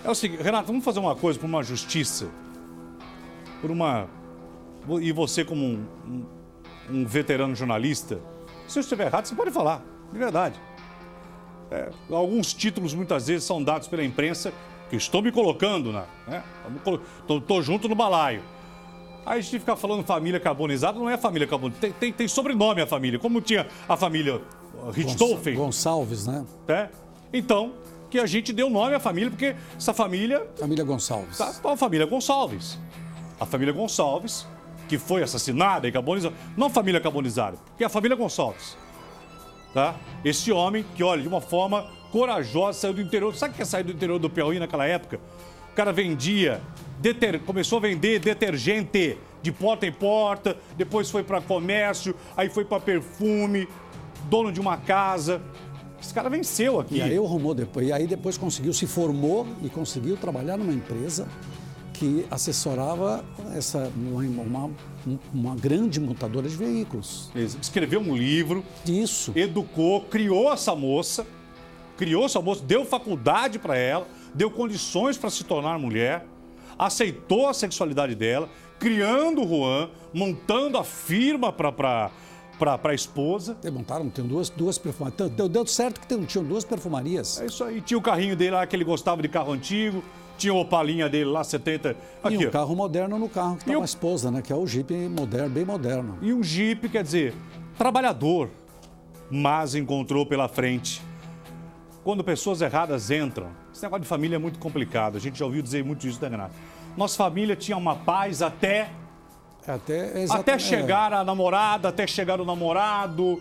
É o seguinte, Renato, vamos fazer uma coisa por uma justiça. E você como um veterano jornalista, se eu estiver errado, você pode falar, de verdade. Alguns títulos muitas vezes são dados pela imprensa, que estou me colocando, estou junto no balaio. Aí a gente fica falando família carbonizada, não é família carbonizada, tem sobrenome a família, como tinha a família Richthofen. Gonçalves, né? Então, que a gente deu nome à família, porque essa família... Família Gonçalves. A família Gonçalves. A família Gonçalves, que foi assassinada e carbonizada. Não a família carbonizada, porque é a família Gonçalves. Tá? Esse homem que, olha, de uma forma corajosa, saiu do interior. Sabe o que é sair do interior do Piauí naquela época? O cara vendia, começou a vender detergente de porta em porta, depois foi para comércio, aí foi para perfume, dono de uma casa. Esse cara venceu aqui. E aí arrumou depois, depois se formou e conseguiu trabalhar numa empresa que assessorava uma grande montadora de veículos. Escreveu um livro. Isso. Educou, criou essa moça, deu faculdade para ela, deu condições para se tornar mulher, aceitou a sexualidade dela, criando o Juan, montando a firma para a esposa. Montaram, tem duas perfumarias. Deu certo que tinham duas perfumarias. É isso aí. Tinha o carrinho dele lá, que ele gostava de carro antigo. Tinha o Opalinha dele lá, 70... Aqui, e um carro moderno no carro que está com a esposa, né? Que é o Jeep moderno, bem moderno. E um Jeep, quer dizer, trabalhador, mas encontrou pela frente. Quando pessoas erradas entram, esse negócio de família é muito complicado. A gente já ouviu dizer muito isso, né, Renato? Nossa família tinha uma paz até chegar a namorada, até chegar o namorado,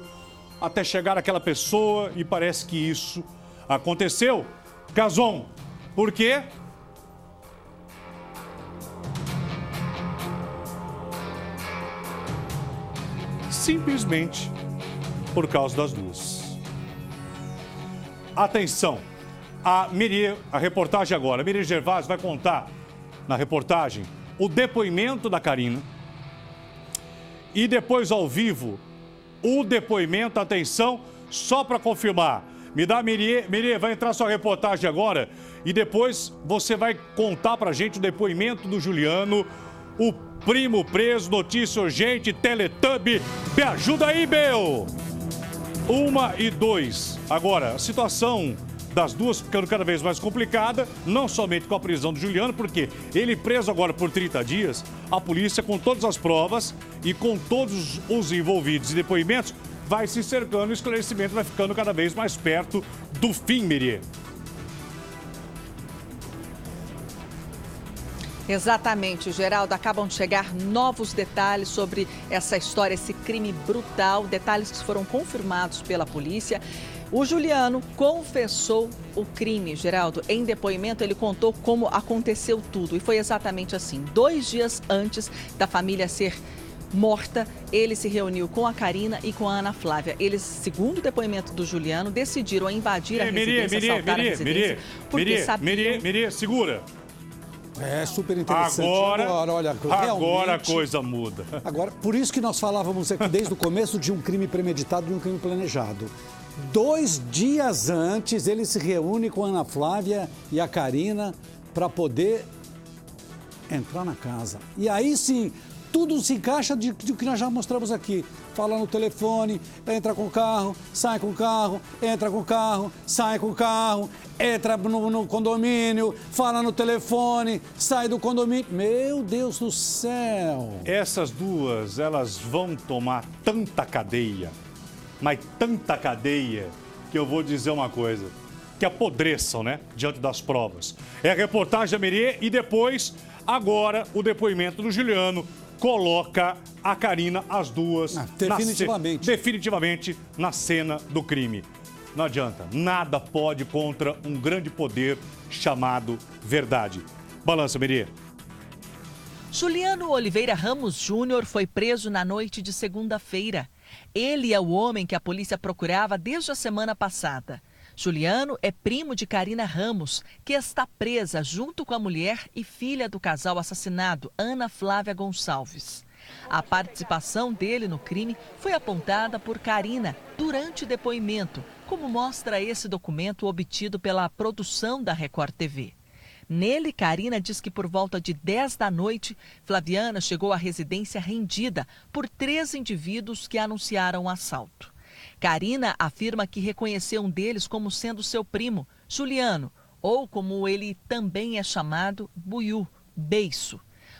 até chegar aquela pessoa, e parece que isso aconteceu. Cazon, por quê? Simplesmente por causa das duas. Atenção, a reportagem agora. A Miri Gervásio vai contar na reportagem o depoimento da Karina e depois ao vivo o depoimento, atenção, só para confirmar. Me dá, Miri, vai entrar sua reportagem agora e depois você vai contar pra gente o depoimento do Juliano, o primo preso, notícia urgente, Teletubby. Me ajuda aí, meu! 1 e 2. Agora, a situação das duas ficando cada vez mais complicada, não somente com a prisão do Juliano, porque ele preso agora por 30 dias, a polícia, com todas as provas e com todos os envolvidos e depoimentos, vai se cercando e o esclarecimento vai ficando cada vez mais perto do fim, Miriam. Exatamente, Geraldo. Acabam de chegar novos detalhes sobre essa história, esse crime brutal, detalhes que foram confirmados pela polícia. O Juliano confessou o crime, Geraldo. Em depoimento, ele contou como aconteceu tudo. E foi exatamente assim. 2 dias antes da família ser morta, ele se reuniu com a Karina e com a Ana Flávia. Eles, segundo o depoimento do Juliano, decidiram invadir a residência, assaltar a residência. Miriam, segura. É super interessante. Agora a coisa muda. Agora, por isso que nós falávamos aqui desde o começo de um crime premeditado e um crime planejado. 2 dias antes, ele se reúne com a Ana Flávia e a Karina para poder entrar na casa. E aí sim, tudo se encaixa do que nós já mostramos aqui. Fala no telefone, entra com o carro, sai com o carro, entra com o carro, sai com o carro, entra no condomínio, fala no telefone, sai do condomínio. Meu Deus do céu! Essas duas, elas vão tomar tanta cadeia, mas tanta cadeia, que eu vou dizer uma coisa, que apodreçam, né, diante das provas. É a reportagem da Miriam e depois, agora, o depoimento do Juliano coloca a Karina, as duas, definitivamente na cena do crime. Não adianta, nada pode contra um grande poder chamado verdade. Balança, Miriam. Juliano Oliveira Ramos Júnior foi preso na noite de segunda-feira. Ele é o homem que a polícia procurava desde a semana passada. Juliano é primo de Karina Ramos, que está presa junto com a mulher e filha do casal assassinado, Ana Flávia Gonçalves. A participação dele no crime foi apontada por Karina durante o depoimento, como mostra esse documento obtido pela produção da Record TV. Nele, Karina diz que por volta de 10 da noite, Flaviana chegou à residência rendida por 3 indivíduos que anunciaram o assalto. Karina afirma que reconheceu um deles como sendo seu primo, Juliano, ou como ele também é chamado, Buiú, beiço.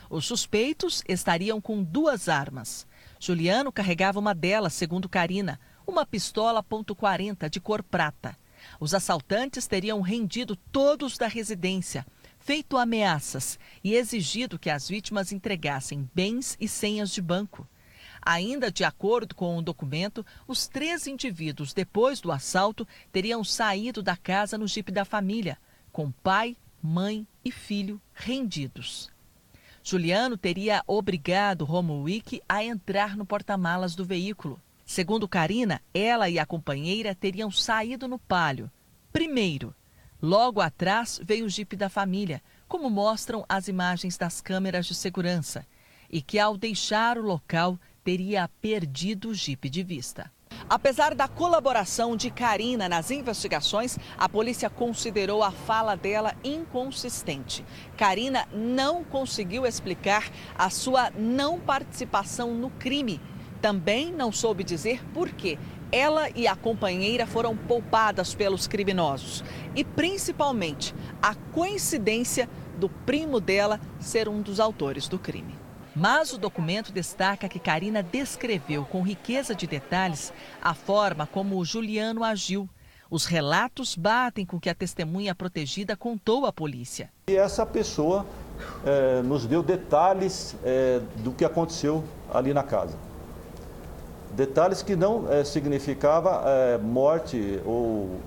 Os suspeitos estariam com 2 armas. Juliano carregava uma delas, segundo Karina, uma pistola .40 de cor prata. Os assaltantes teriam rendido todos da residência, feito ameaças e exigido que as vítimas entregassem bens e senhas de banco. Ainda de acordo com o documento, os 3 indivíduos, depois do assalto, teriam saído da casa no jipe da família, com pai, mãe e filho rendidos. Juliano teria obrigado Romowick a entrar no porta-malas do veículo. Segundo Karina, ela e a companheira teriam saído no Palio. Primeiro, logo atrás veio o jipe da família, como mostram as imagens das câmeras de segurança, e que ao deixar o local teria perdido o jipe de vista. Apesar da colaboração de Karina nas investigações, a polícia considerou a fala dela inconsistente. Karina não conseguiu explicar a sua não participação no crime. Também não soube dizer por quê ela e a companheira foram poupadas pelos criminosos. E, principalmente, a coincidência do primo dela ser um dos autores do crime. Mas o documento destaca que Karina descreveu com riqueza de detalhes a forma como o Juliano agiu. Os relatos batem com o que a testemunha protegida contou à polícia. E essa pessoa nos deu detalhes do que aconteceu ali na casa. Detalhes que não significava morte ou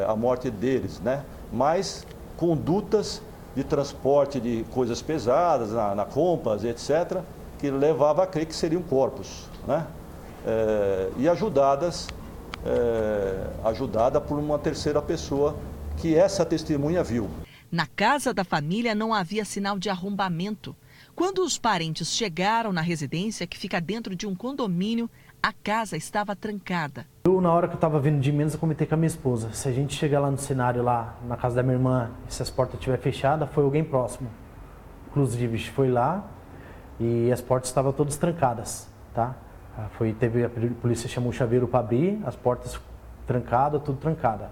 a morte deles, né? Mas condutas de transporte de coisas pesadas, na Compass, etc., que levava a crer que seriam corpos, né? E ajudada por uma terceira pessoa que essa testemunha viu. Na casa da família não havia sinal de arrombamento. Quando os parentes chegaram na residência, que fica dentro de um condomínio, a casa estava trancada. Na hora que eu estava vindo de Minas, eu comentei com a minha esposa. Se a gente chegar lá no cenário, lá na casa da minha irmã, e se as portas estiverem fechadas, foi alguém próximo. Inclusive, foi lá e as portas estavam todas trancadas, tá? A polícia chamou o chaveiro para abrir, as portas trancadas, tudo trancada.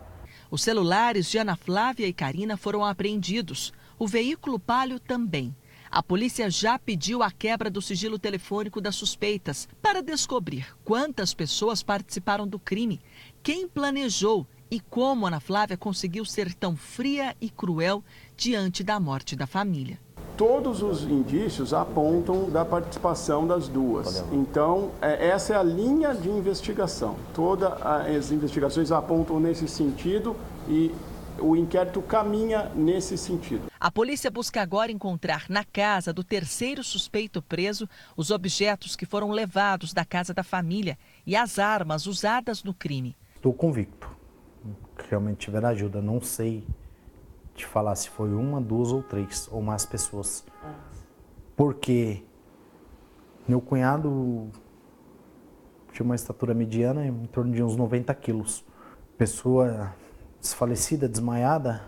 Os celulares de Ana Flávia e Karina foram apreendidos. O veículo Palio também. A polícia já pediu a quebra do sigilo telefônico das suspeitas para descobrir quantas pessoas participaram do crime, quem planejou e como Ana Flávia conseguiu ser tão fria e cruel diante da morte da família. Todos os indícios apontam da participação das duas. Então, essa é a linha de investigação. Todas as investigações apontam nesse sentido e o inquérito caminha nesse sentido. A polícia busca agora encontrar na casa do terceiro suspeito preso os objetos que foram levados da casa da família e as armas usadas no crime. Estou convicto que realmente tiveram ajuda. Não sei te falar se foi 1, 2 ou 3 ou mais pessoas. Porque meu cunhado tinha uma estatura mediana em torno de uns 90 quilos. Pessoa desfalecida, desmaiada,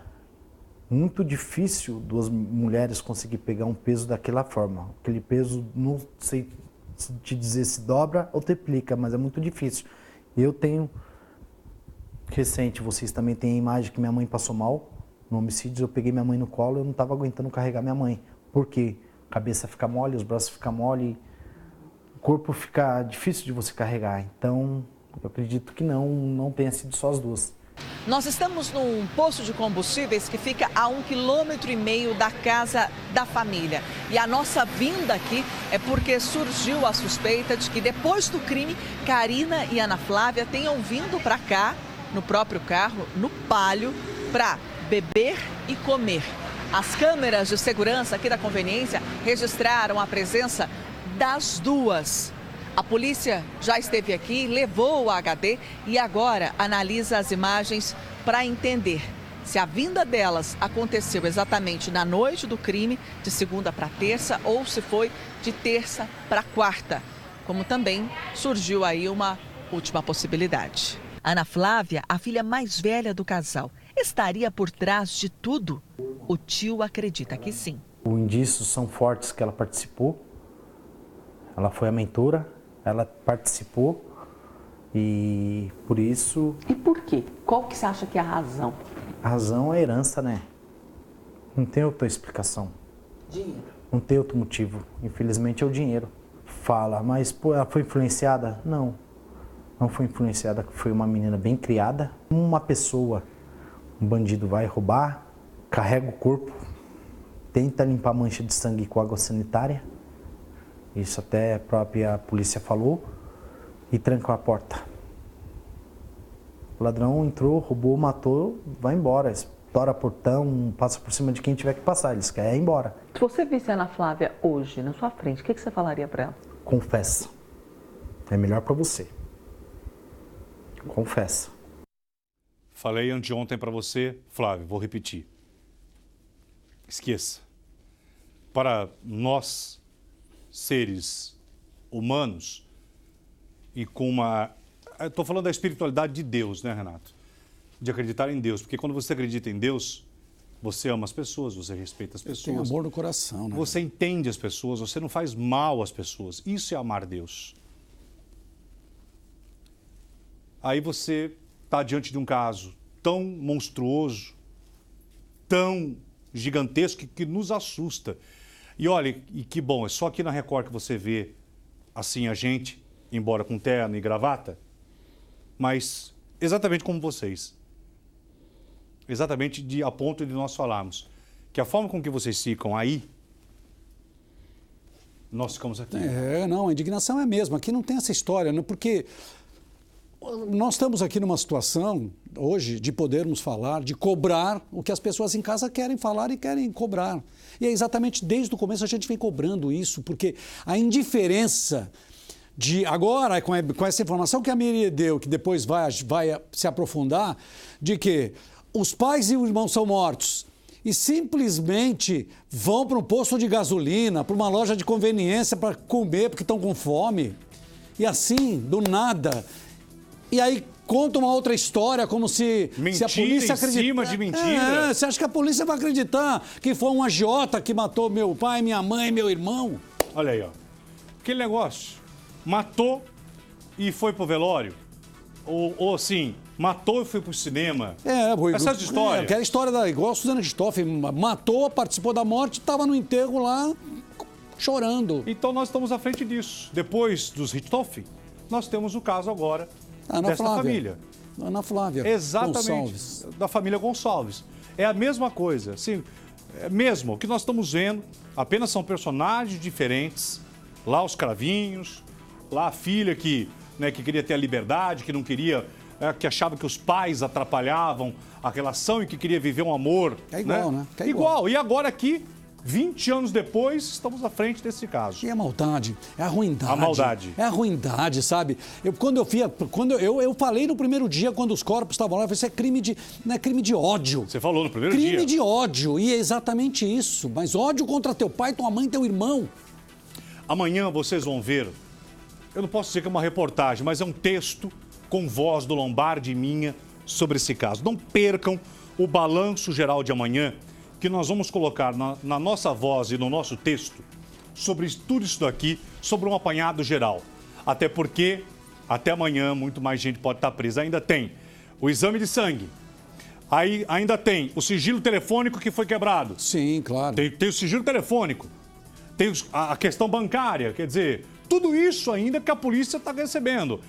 muito difícil 2 mulheres conseguir pegar um peso daquela forma. Aquele peso, não sei te dizer se dobra ou triplica, mas é muito difícil. Eu tenho, recente, vocês também têm a imagem que minha mãe passou mal no homicídio. Eu peguei minha mãe no colo e eu não estava aguentando carregar minha mãe. Por quê? A cabeça fica mole, os braços ficam mole, o corpo fica difícil de você carregar. Então, eu acredito que não tenha sido só as duas. Nós estamos num posto de combustíveis que fica a 1,5 km da casa da família. E a nossa vinda aqui é porque surgiu a suspeita de que depois do crime, Karina e Ana Flávia tenham vindo para cá, no próprio carro, no Palio, para beber e comer. As câmeras de segurança aqui da conveniência registraram a presença das duas. A polícia já esteve aqui, levou o HD e agora analisa as imagens para entender se a vinda delas aconteceu exatamente na noite do crime, de segunda para terça, ou se foi de terça para quarta, como também surgiu aí uma última possibilidade. Ana Flávia, a filha mais velha do casal, estaria por trás de tudo? O tio acredita que sim. Os indícios são fortes que ela participou. Ela foi a mentora, ela participou e por isso... E por quê? Qual que você acha que é a razão? A razão é a herança, né? Não tem outra explicação. Dinheiro. Não tem outro motivo. Infelizmente é o dinheiro. Fala, mas pô, ela foi influenciada? Não. Não foi influenciada, foi uma menina bem criada. Uma pessoa, um bandido vai roubar, carrega o corpo, tenta limpar a mancha de sangue com água sanitária. Isso até a própria polícia falou. E trancou a porta. O ladrão entrou, roubou, matou, vai embora. Estoura portão, passa por cima de quem tiver que passar. Eles querem ir embora. Se você visse a Ana Flávia hoje, na sua frente, o que você falaria para ela? Confessa. É melhor para você. Confessa. Falei anteontem para você, Flávio, vou repetir. Esqueça. Para nós, seres humanos, e com uma... Estou falando da espiritualidade de Deus, né, Renato? De acreditar em Deus. Porque quando você acredita em Deus, você ama as pessoas, você respeita as pessoas. Tem amor no coração, né? Você entende as pessoas, você não faz mal às pessoas. Isso é amar Deus. Aí você está diante de um caso tão monstruoso, tão gigantesco, que nos assusta. E olha, e que bom, é só aqui na Record que você vê assim a gente, embora com terno e gravata, mas exatamente como vocês. Exatamente a ponto de nós falarmos que a forma com que vocês ficam aí, nós ficamos aqui. Não, a indignação é a mesma. Aqui não tem essa história, né? Porque nós estamos aqui numa situação, hoje, de podermos falar, de cobrar o que as pessoas em casa querem falar e querem cobrar. E é exatamente desde o começo a gente vem cobrando isso, porque a indiferença de agora, com essa informação que a Miri deu, que depois vai se aprofundar, de que os pais e o irmão são mortos e simplesmente vão para um posto de gasolina, para uma loja de conveniência para comer porque estão com fome. E assim, do nada. E aí conta uma outra história, como se a polícia acreditasse. Em cima de mentira. Você acha que a polícia vai acreditar que foi um agiota que matou meu pai, minha mãe, meu irmão? Olha aí, ó. Aquele negócio. Matou e foi pro velório. Ou assim, matou e foi pro cinema. Essa história. Aquela história igual a Suzana Richthofen, matou, participou da morte, estava no enterro lá chorando. Então nós estamos à frente disso. Depois dos Richthofen, nós temos o caso agora dessa família. Ana Flávia. Exatamente. Gonçalves. Da família Gonçalves. É a mesma coisa. Assim, é mesmo. O que nós estamos vendo apenas são personagens diferentes. Lá os cravinhos, lá a filha que queria ter a liberdade, que não queria, que achava que os pais atrapalhavam a relação e que queria viver um amor. É igual, né? É igual. E agora aqui, 20 anos depois, estamos à frente desse caso. E a maldade, é a ruindade. A maldade. É a ruindade, sabe? Eu falei no primeiro dia, quando os corpos estavam lá, eu falei, isso é crime de ódio. Você falou no primeiro dia. Crime de ódio, e é exatamente isso. Mas ódio contra teu pai, tua mãe, teu irmão. Amanhã vocês vão ver, eu não posso dizer que é uma reportagem, mas é um texto com voz do Lombardi e minha sobre esse caso. Não percam o balanço geral de amanhã, que nós vamos colocar na nossa voz e no nosso texto sobre tudo isso daqui, sobre um apanhado geral. Até porque, até amanhã, muito mais gente pode estar presa. Ainda tem o exame de sangue, aí ainda tem o sigilo telefônico que foi quebrado. Sim, claro. Tem o sigilo telefônico, tem a questão bancária, quer dizer, tudo isso ainda que a polícia está recebendo.